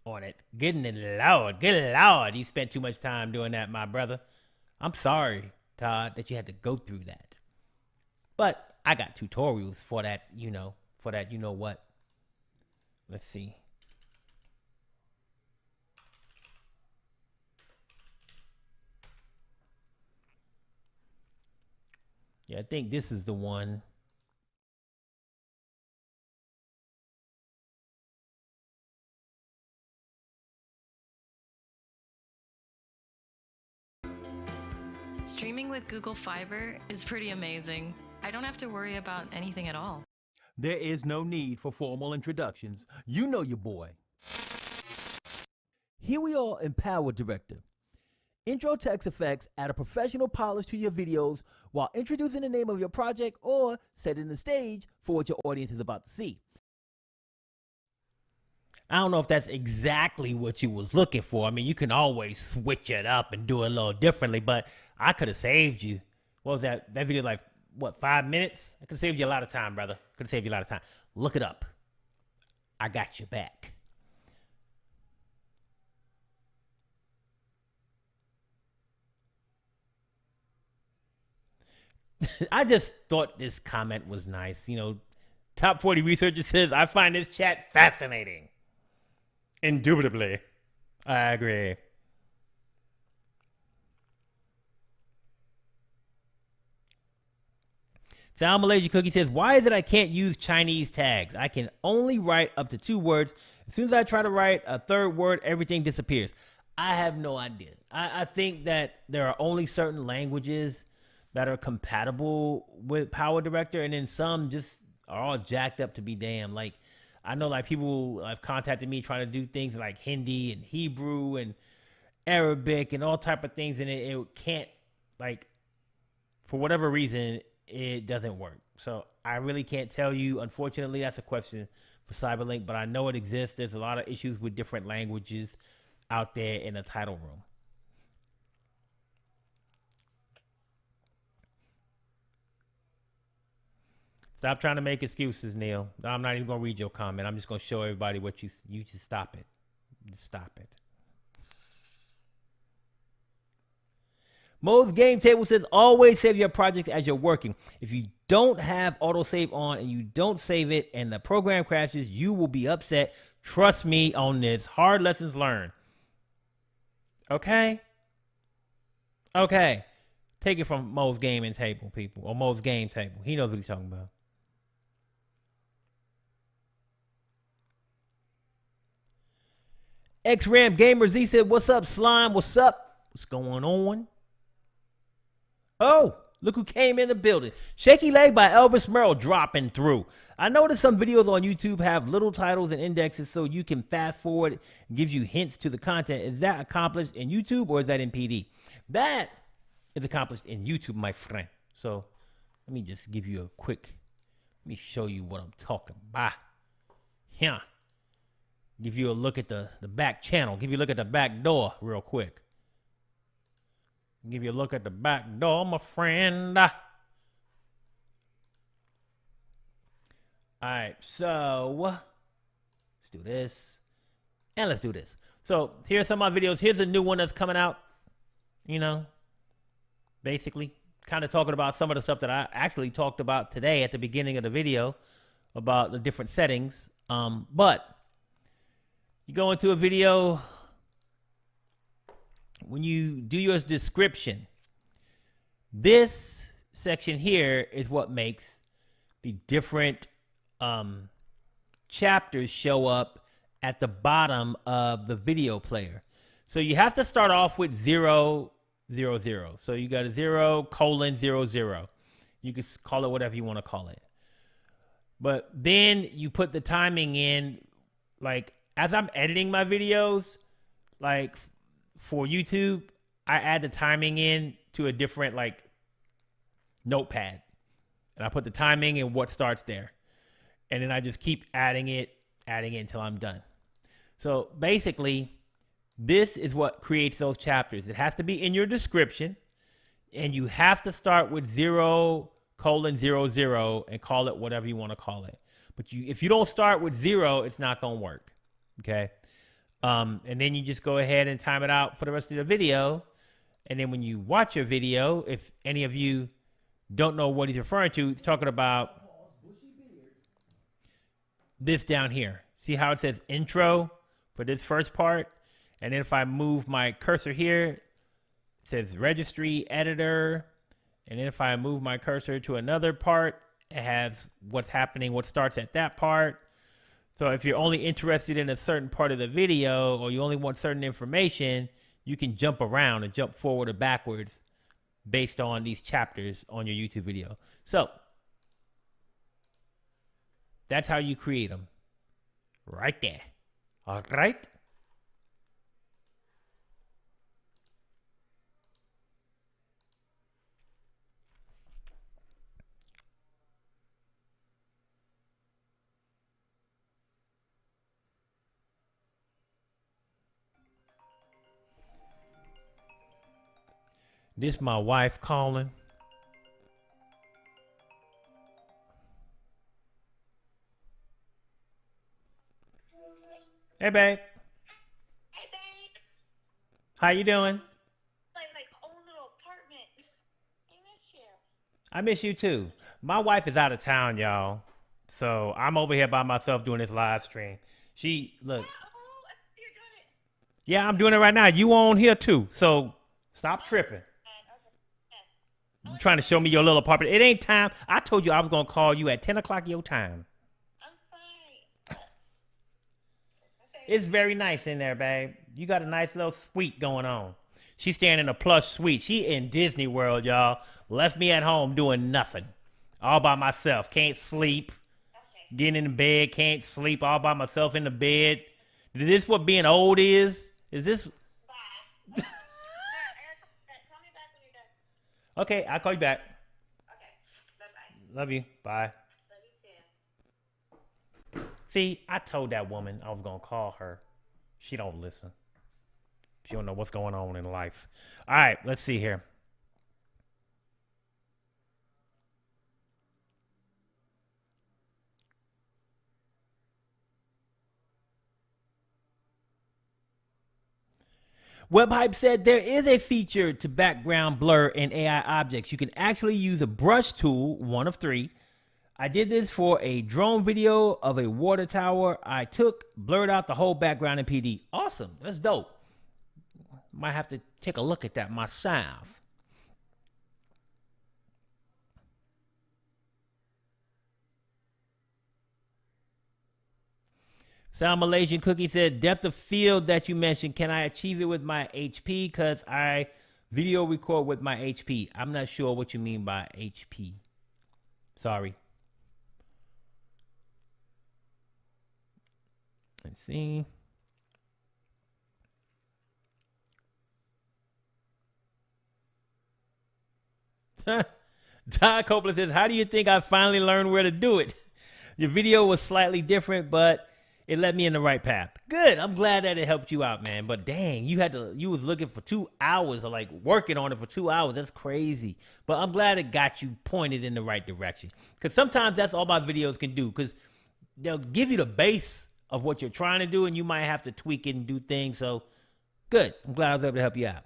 on it. Good Lord. You spent too much time doing that, my brother. I'm sorry, Todd, that you had to go through that. But I got tutorials for that, you know what. Let's see. Yeah, I think this is the one. Streaming with Google Fiber is pretty amazing. I don't have to worry about anything at all. There is no need for formal introductions. You know your boy. Here we are in PowerDirector. Intro text effects add a professional polish to your videos while introducing the name of your project or setting the stage for what your audience is about to see. I don't know if that's exactly what you was looking for. I mean, you can always switch it up and do it a little differently, but I could have saved you. What was that? That video like, what, 5 minutes? I could have saved you a lot of time, brother. Could have saved you a lot of time. Look it up. I got your back. I just thought this comment was nice. You know, Top 40 researcher says, I find this chat fascinating. Indubitably. I agree. Sal Malaysia Cookie says, why is it I can't use Chinese tags? I can only write up to 2 words. As soon as I try to write a 3rd word, everything disappears. I have no idea. I think that there are only certain languages that are compatible with PowerDirector, and then some just are all jacked up to be damn. Like, I know like people have contacted me trying to do things like Hindi and Hebrew and Arabic and all type of things, and it can't, like, for whatever reason, it doesn't work. So I really can't tell you. Unfortunately, that's a question for Cyberlink, but I know it exists. There's a lot of issues with different languages out there in the title room. Stop trying to make excuses, Neil. I'm not even gonna read your comment. I'm just gonna show everybody what you just stop it. Just stop it. Mo's Game Table says always save your projects as you're working. If you don't have autosave on and you don't save it and the program crashes, you will be upset. Trust me on this. Hard lessons learned. Okay? Okay. Take it from Mo's Gaming Table, people. Or Mo's Game Table. He knows what he's talking about. XRAM Gamer Z said, what's up, Slime? What's up? What's going on? Oh, look who came in the building. Shaky Leg by Elvis Merrill dropping through. I noticed some videos on YouTube have little titles and indexes so you can fast forward and gives you hints to the content. Is that accomplished in YouTube or is that in PD? That is accomplished in YouTube, my friend. So let me just give you a quick, let me show you what I'm talking about. Yeah. Give you a look at the back channel. Give you a look at the back door real quick. Give you a look at the back door, my friend. All right, so let's do this. And let's do this. So here's some of my videos. Here's a new one that's coming out. You know, basically kind of talking about some of the stuff that I actually talked about today at the beginning of the video about the different settings. But you go into a video, when you do your description, this section here is what makes the different chapters show up at the bottom of the video player. So you have to start off with 0, 0, 0. So you got a 0:00. You can call it whatever you want to call it. But then you put the timing in, like, as I'm editing my videos, like for YouTube, I add the timing in to a different like notepad. And I put the timing and what starts there. And then I just keep adding it until I'm done. So basically, this is what creates those chapters. It has to be in your description. And you have to start with 0:00 and call it whatever you want to call it. But if you don't start with 0, it's not going to work. Okay. And then you just go ahead and time it out for the rest of the video. And then when you watch your video, if any of you don't know what he's referring to, he's talking about this down here. See how it says intro for this first part? And then if I move my cursor here, it says registry editor. And then if I move my cursor to another part, it has what's happening, what starts at that part. So if you're only interested in a certain part of the video or you only want certain information, you can jump around and jump forward or backwards based on these chapters on your YouTube video. So that's how you create them. Right there. All right. This my wife calling. Hey, babe. Hey, babe. How you doing? Like own little apartment. I miss you. I miss you too. My wife is out of town, y'all. So I'm over here by myself doing this live stream. Look. Oh, you're doing it. Yeah, I'm doing it right now. You on here too. So stop tripping. You trying to show me your little apartment. It ain't time. I told you I was going to call you at 10 o'clock your time. I'm fine. It's very nice in there, babe. You got a nice little suite going on. She's staying in a plush suite. She in Disney World, y'all. Left me at home doing nothing. All by myself. Can't sleep. Okay. Getting in the bed. Can't sleep. All by myself in the bed. Is this what being old is? Is this... Bye. Okay. Tell me back when you're done. Okay, I'll call you back. Okay. Bye-bye. Love you. Bye. Love you too. See, I told that woman I was gonna call her. She don't listen. She don't know what's going on in life. All right, let's see here. WebHype said there is a feature to background blur in AI objects. You can actually use a brush tool, one of three. I did this for a drone video of a water tower. I blurred out the whole background in PD. Awesome. That's dope. Might have to take a look at that myself. Sound Malaysian Cookie said, depth of field that you mentioned, can I achieve it with my HP? Because I video record with my HP. I'm not sure what you mean by HP. Sorry. Let's see. Todd Copeland says, how do you think I finally learned where to do it? Your video was slightly different, but it led me in the right path. Good. I'm glad that it helped you out, man. But dang, you was looking for 2 hours or like working on it for 2 hours. That's crazy. But I'm glad it got you pointed in the right direction. Because sometimes that's all my videos can do. Because they'll give you the base of what you're trying to do, and you might have to tweak it and do things. So good. I'm glad I was able to help you out.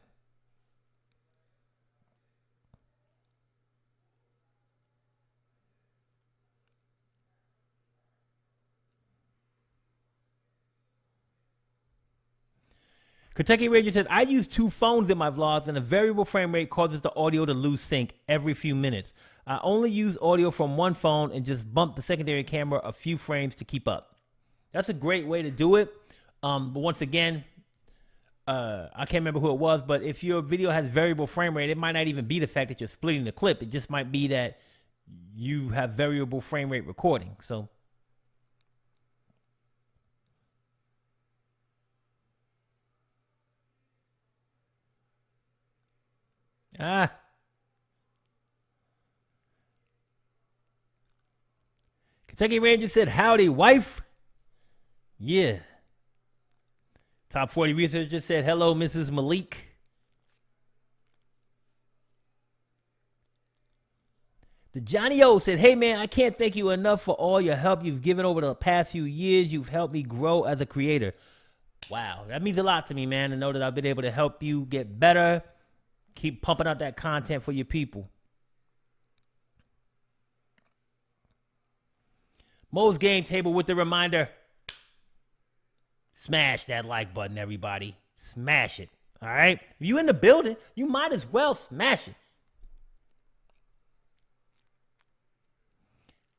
Kentucky Ranger says, I use 2 phones in my vlogs, and a variable frame rate causes the audio to lose sync every few minutes. I only use audio from one phone and just bump the secondary camera a few frames to keep up. That's a great way to do it. But once again, I can't remember who it was, but if your video has variable frame rate, it might not even be the fact that you're splitting the clip. It just might be that you have variable frame rate recording. So Kentucky Ranger said, howdy, wife. Yeah. Top 40 researcher said, hello, Mrs. Malik. The Johnny O said, hey, man, I can't thank you enough for all your help you've given over the past few years. You've helped me grow as a creator. Wow, that means a lot to me, man, to know that I've been able to help you get better. Keep pumping out that content for your people. Mo's Game Table with the reminder. Smash that like button, everybody. Smash it. All right? If you in the building, you might as well smash it.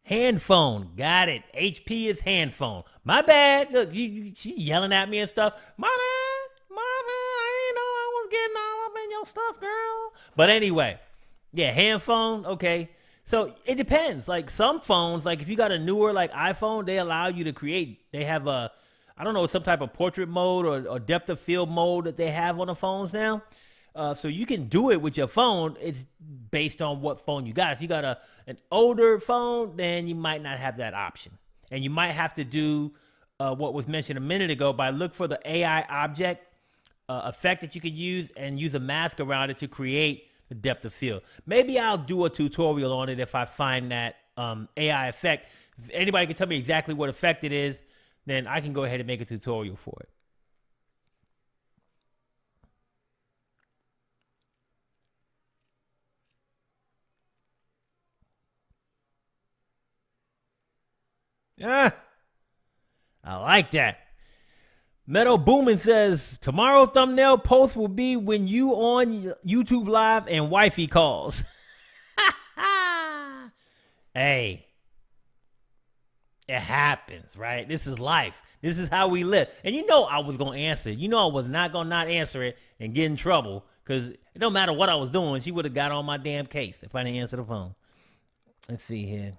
Hand phone. Got it. HP is hand phone. My bad. Look, she yelling at me and stuff. My bad. I didn't know I was getting all up in your stuff, girl. But anyway, yeah, hand phone. Okay. So it depends. Like some phones, like if you got a newer like iPhone, they allow you to create. They have a, I don't know, some type of portrait mode or depth of field mode that they have on the phones now. So you can do it with your phone. It's based on what phone you got. If you got an older phone, then you might not have that option. And you might have to do what was mentioned a minute ago by look for the AI object effect that you could use and use a mask around it to create the depth of field. Maybe I'll do a tutorial on it if I find that AI effect. If anybody can tell me exactly what effect it is, then I can go ahead and make a tutorial for it. I like that. Meadow Boomin says, tomorrow thumbnail post will be when you on YouTube Live and wifey calls. Hey, it happens, right? This is life. This is how we live. And you know I was going to answer it. You know I was not going to not answer it and get in trouble because it don't matter what I was doing. She would have got on my damn case if I didn't answer the phone. Let's see here.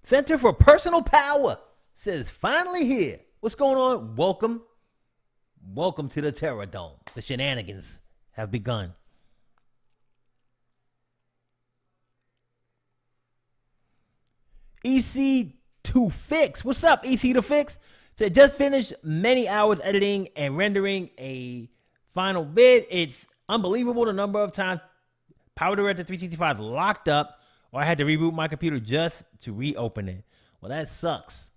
Center for Personal Power says, finally here. What's going on? Welcome. Welcome to the Terror Dome. The shenanigans have begun. EC to Fix. What's up, EC to Fix? So just finished many hours editing and rendering a final vid. It's unbelievable the number of times PowerDirector 365 locked up, or I had to reboot my computer just to reopen it. Well, that sucks.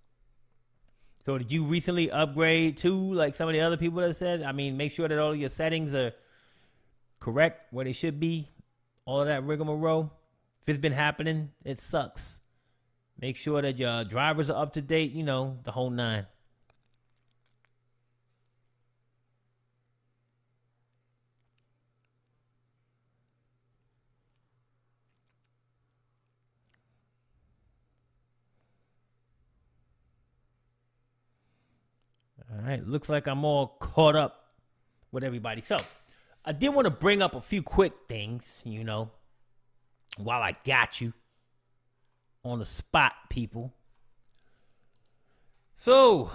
So did you recently upgrade to, like some of the other people that said? I mean, make sure that all your settings are correct where they should be. All of that rigmarole. If it's been happening, it sucks. Make sure that your drivers are up to date, you know, the whole nine. All right, looks like I'm all caught up with everybody. So I did want to bring up a few quick things, you know, while I got you on the spot, people. So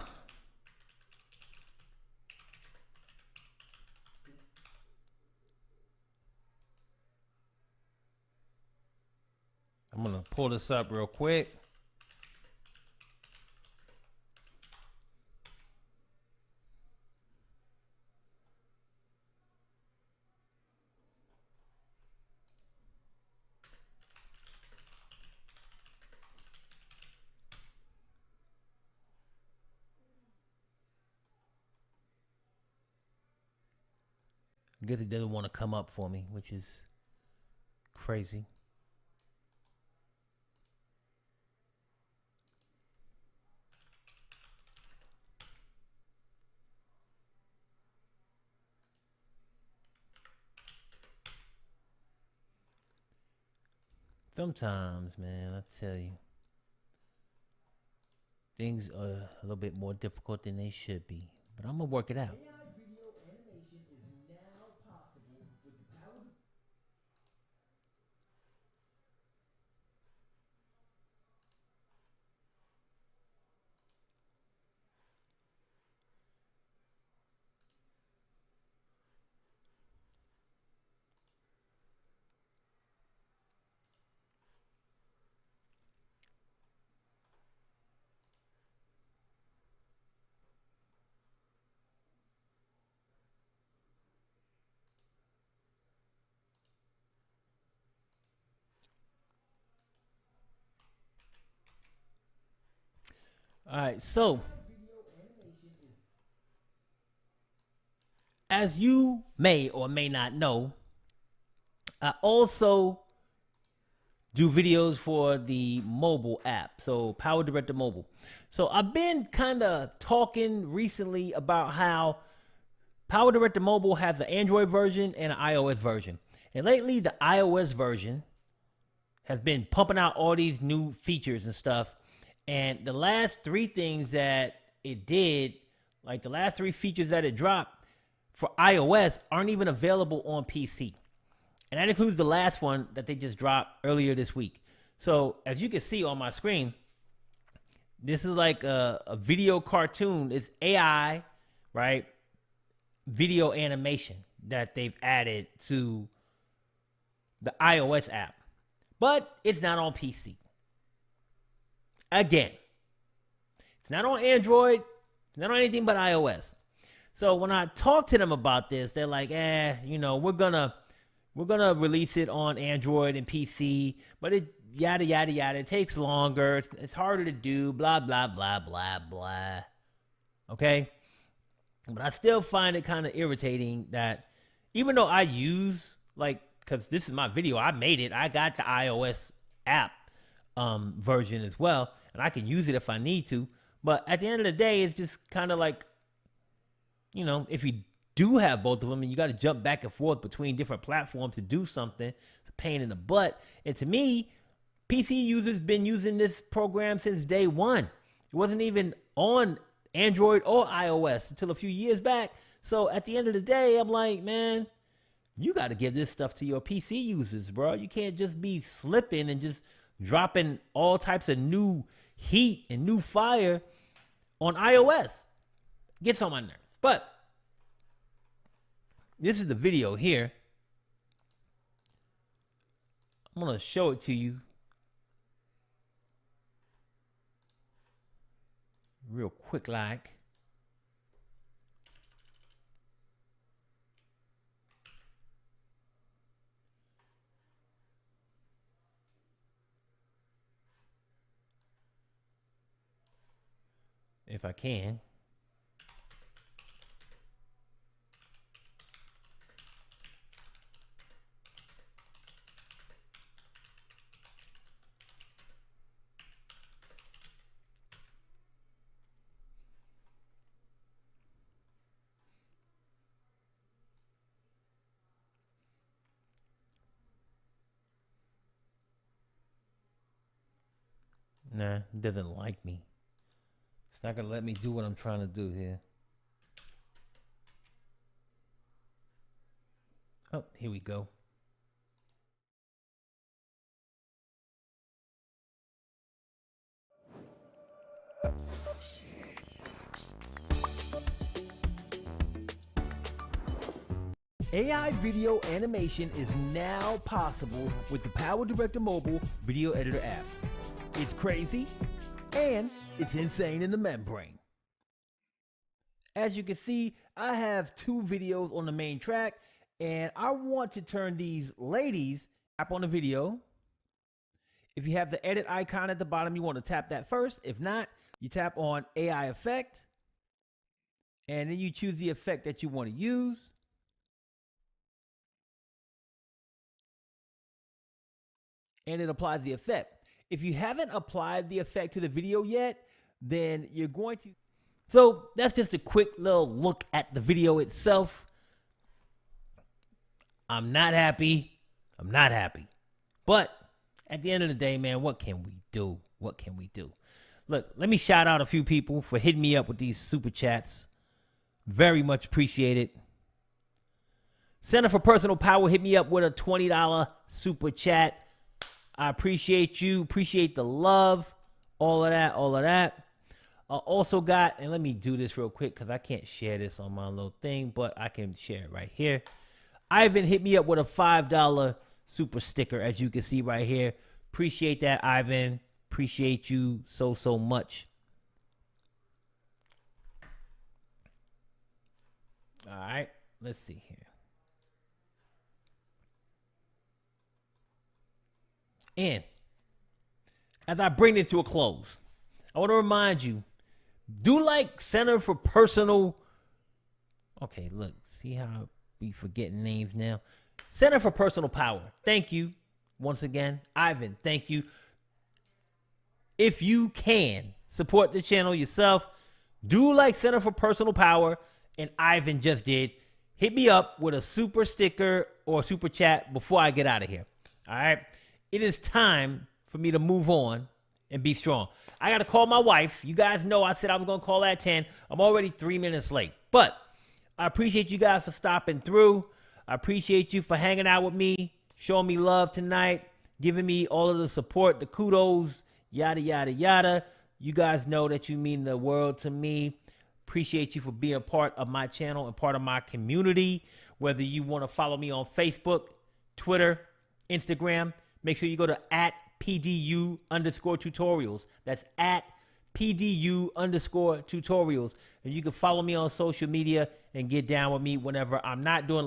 I'm gonna pull this up real quick. I guess it doesn't want to come up for me, which is crazy. Sometimes, man, I tell you, things are a little bit more difficult than they should be. But I'm going to work it out. All right, so as you may or may not know, I also do videos for the mobile app, so PowerDirector Mobile. So I've been kind of talking recently about how PowerDirector Mobile has an Android version and an iOS version. And lately, the iOS version has been pumping out all these new features and stuff. And the last three things that it did, like the last three features that it dropped for iOS, aren't even available on PC. And that includes the last one that they just dropped earlier this week. So as you can see on my screen, this is like a video cartoon. It's AI, right? Video animation that they've added to the iOS app. But it's not on PC. Again, it's not on Android. It's not on anything but iOS. So when I talk to them about this, they're like, you know, we're gonna release it on Android and PC, but it yada yada yada. It takes longer. It's harder to do. Blah blah blah blah blah. Okay, but I still find it kind of irritating that even though I use, like, because this is my video, I made it. I got the iOS app version as well, and I can use it if I need to. But at the end of the day, it's just kind of like, you know, if you do have both of them and you got to jump back and forth between different platforms to do something, it's a pain in the butt. And to me, PC users been using this program since day one. It wasn't even on Android or iOS until a few years back. So at the end of the day, I'm like, man, you got to give this stuff to your PC users, bro. You can't just be slipping and just dropping all types of new heat and new fire on iOS. Gets on my nerves. But This is the video here. I'm going to show it to you real quick like. If I can. Nah, it doesn't like me. It's not gonna let me do what I'm trying to do here. Oh, here we go. AI video animation is now possible with the PowerDirector mobile video editor app. It's crazy and it's insane in the membrane. As you can see, I have 2 videos on the main track, and I want to turn these ladies up on the video. If you have the edit icon at the bottom, you want to tap that first. If not, you tap on AI effect, and then you choose the effect that you want to use. And it applies the effect. If you haven't applied the effect to the video yet, then you're going to. So that's just a quick little look at the video itself. I'm not happy. I'm not happy. But at the end of the day, man, what can we do? What can we do? Look, let me shout out a few people for hitting me up with these super chats. Very much appreciated. Center for Personal Power hit me up with a $20 super chat. I appreciate you. Appreciate the love. All of that. All of that. Also got, and let me do this real quick because I can't share this on my little thing, but I can share it right here. Ivan hit me up with a $5 super sticker, as you can see right here. Appreciate that, Ivan. Appreciate you so, so much. All right. Let's see here. And as I bring this to a close, I want to remind you, do like Center for Personal. Okay, look, see how I be forgetting names now. Center for Personal Power. Thank you once again. Ivan, thank you. If you can support the channel yourself, do like Center for Personal Power, and Ivan just did. Hit me up with a super sticker or super chat before I get out of here. All right. It is time for me to move on and be strong. I got to call my wife. You guys know I said I was going to call at 10. I'm already 3 minutes late. But I appreciate you guys for stopping through. I appreciate you for hanging out with me, showing me love tonight, giving me all of the support, the kudos, yada, yada, yada. You guys know that you mean the world to me. Appreciate you for being a part of my channel and part of my community. Whether you want to follow me on Facebook, Twitter, Instagram, make sure you go to @PDU_tutorials. That's @PDU_tutorials. And you can follow me on social media and get down with me whenever I'm not doing